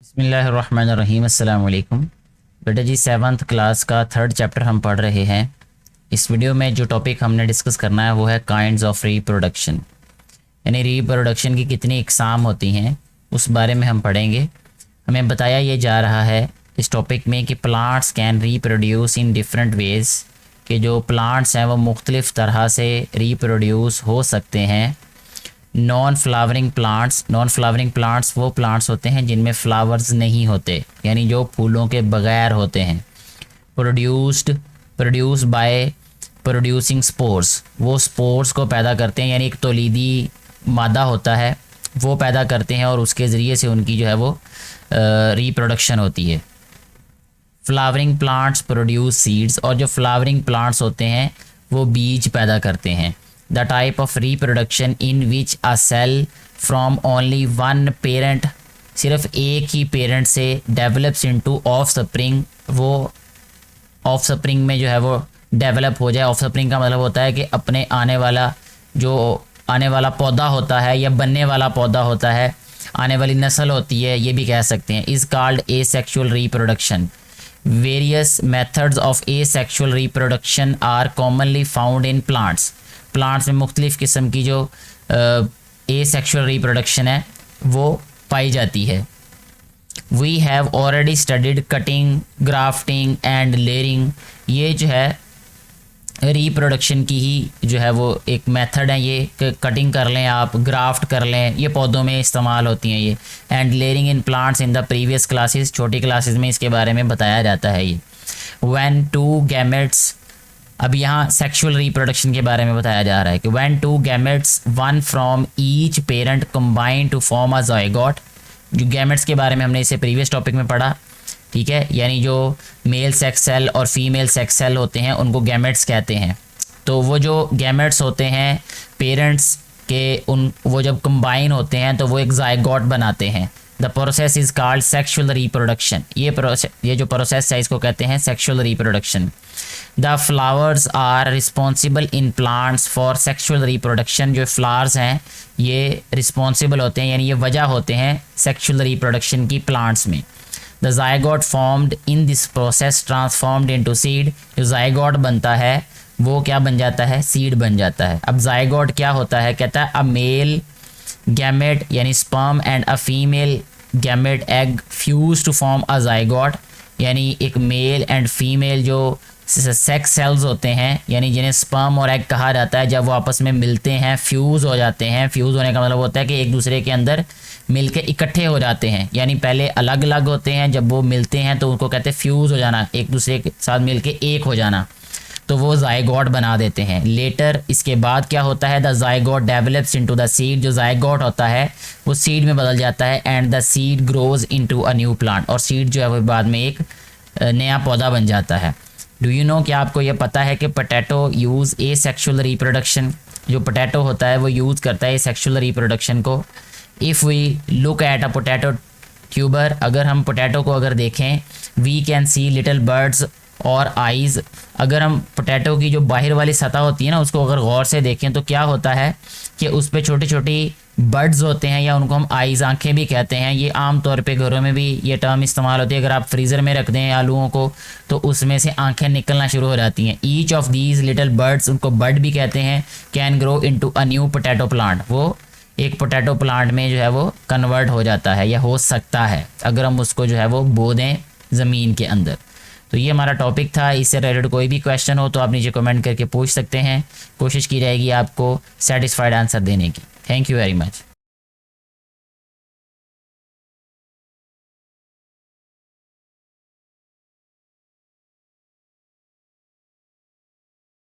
बिस्मिल्लाहिर्रहमानिर्रहीम। अस्सलाम वालेकुम बेटा जी, 7th क्लास का 3rd चैप्टर हम पढ़ रहे हैं। इस वीडियो में जो टॉपिक हमने डिस्कस करना है वो है काइंड्स ऑफ रिप्रोडक्शन, यानी रिप्रोडक्शन की कितनी इकसाम होती हैं उस बारे में हम पढ़ेंगे। हमें बताया ये जा रहा है इस टॉपिक में कि plants can reproduce in different ways, कि जो प्लांट्स हैं वो मुख्तलिफ़ तरह से रिप्रोड्यूस हो सकते हैं। नॉन फ्लावरिंग प्लांट्स वो प्लांट्स होते हैं जिनमें फ्लावर्स नहीं होते, यानी जो फूलों के बगैर होते हैं। प्रोड्यूस बाय प्रोड्यूसिंग स्पोर्स, वो स्पोर्स को पैदा करते हैं, यानी एक तौलीदी मादा होता है वो पैदा करते हैं और उसके ज़रिए से उनकी जो है वो रिप्रोडक्शन होती है। फ्लावरिंग प्लांट्स प्रोड्यूस सीड्स, और जो फ्लावरिंग प्लांट्स होते हैं वो बीज पैदा करते हैं। The type of reproduction in which a cell from only one parent, सिर्फ एक ही पेरेंट से डेवलप्स इनटू ऑफस्प्रिंग, वो ऑफस्प्रिंग में जो है वो डेवलप हो जाए। ऑफस्प्रिंग का मतलब होता है कि अपने आने वाला पौधा होता है या बनने वाला पौधा होता है, आने वाली नस्ल होती है, ये भी कह सकते हैं। Is called asexual reproduction. Various methods of asexual reproduction are commonly found in plants में मुख्तलिफ़ किस्म की जो एसेक्सुअल रिप्रोडक्शन है वो पाई जाती है। We have already studied cutting, grafting and layering. ये जो है रिप्रोडक्शन की ही जो है वो एक मेथड है। ये कटिंग कर लें, आप ग्राफ्ट कर लें, ये पौधों में इस्तेमाल होती हैं ये। And layering in plants in the previous classes, छोटी क्लासेस में इसके बारे में बताया जाता है ये। व्हेन टू गैमेट्स, अब यहाँ सेक्सुअल रिप्रोडक्शन के बारे में बताया जा रहा है कि when two gametes one from each parent combine to form a zygote. जो गैमेट्स के बारे में हमने इसे प्रीवियस टॉपिक में पढ़ा, ठीक है, यानी जो मेल सेक्स सेल और फीमेल सेक्स सेल होते हैं उनको गैमेट्स कहते हैं। तो वो जो गैमेट्स होते हैं पेरेंट्स के, वो जब कंबाइन होते हैं तो वो एक ज़ायगोट बनाते हैं। The process is called sexual reproduction. ये जो प्रोसेस है इसको कहते हैं sexual reproduction. The flowers are responsible in plants for sexual reproduction. जो फ्लावर्स हैं ये रिस्पॉन्सिबल होते हैं, यानी ये वजह होते हैं सेक्शुअल रिप्रोडक्शन की प्लांट्स में। The zygote formed in this process transformed into seed. जो ज़ायगोट बनता है वो क्या बन जाता है? सीड बन जाता है। अब ज़ायगोट क्या होता है? कहता है अ मेल गैमेट यानी sperm and a female gamete egg fuse to form a zygote, यानी एक मेल एंड फीमेल जो सेक्स सेल्स होते हैं, यानी जिन्हें स्पर्म और एग कहा जाता है, जब वो आपस में मिलते हैं फ्यूज़ हो जाते हैं। फ्यूज़ होने का मतलब होता है कि एक दूसरे के अंदर मिलके इकट्ठे हो जाते हैं, यानी पहले अलग अलग होते हैं, जब वो मिलते हैं तो उनको कहते हैं फ्यूज़ हो जाना, एक दूसरे के साथ मिलके एक हो जाना, तो वो ज़ायगोट बना देते हैं। लेटर इसके बाद क्या होता है? The zygote develops into the seed. जो ज़ायगोट होता है वो सीड में बदल जाता है। And the seed grows into a new plant, और सीड जो है वो बाद में एक नया पौधा बन जाता है। डू यू नो, क्या आपको ये पता है कि potato use asexual reproduction. जो पोटैटो होता है वो यूज़ करता है सेक्शुअल रिप्रोडक्शन को। If we look at a potato tuber, अगर हम पोटैटो को अगर देखें, we can see little buds और आइज़। अगर हम पोटैटो की जो बाहर वाली सतह होती है ना उसको अगर गौर से देखें तो क्या होता है कि उस पर छोटी छोटी बर्ड्स होते हैं, या उनको हम आइज़, आँखें भी कहते हैं। ये आम तौर पे घरों में भी ये टर्म इस्तेमाल होती है। अगर आप फ्रीज़र में रख दें आलूओं को तो उसमें से आँखें निकलना शुरू हो जाती हैं। Each of these little birds, उनको बर्ड भी कहते हैं, can grow into a new potato plant. वो एक पोटैटो प्लांट में जो है वो कन्वर्ट हो जाता है या हो सकता है अगर हम उसको जो है वो बो दें ज़मीन के अंदर। तो ये हमारा टॉपिक था। इससे रिलेटेड कोई भी क्वेश्चन हो तो आप नीचे कमेंट करके पूछ सकते हैं। कोशिश की जाएगी आपको सेटिस्फाइड आंसर देने की। Thank you very much.